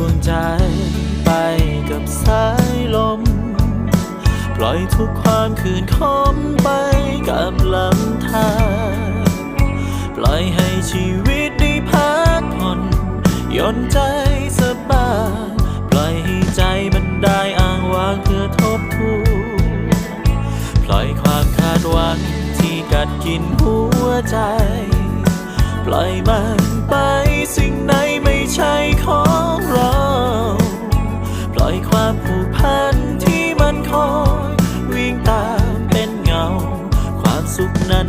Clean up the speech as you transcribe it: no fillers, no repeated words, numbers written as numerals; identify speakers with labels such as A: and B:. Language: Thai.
A: วงใจไปกับสายลมปล่อยทุกความคืนคมไปกับลำธารปล่อยให้ชีวิตได้พักผ่อนหย่อนใจสบายปล่อยให้ใจมันได้อ้างว้างเพื่อทบทวนปล่อยความคาดหวังที่กัดกินหัวใจปล่อยมันไปสิ่งไหนไม่ใช่ของเราปล่อยความผูกพันที่มันคอยวิ่งตามเป็นเงาความสุขนั้น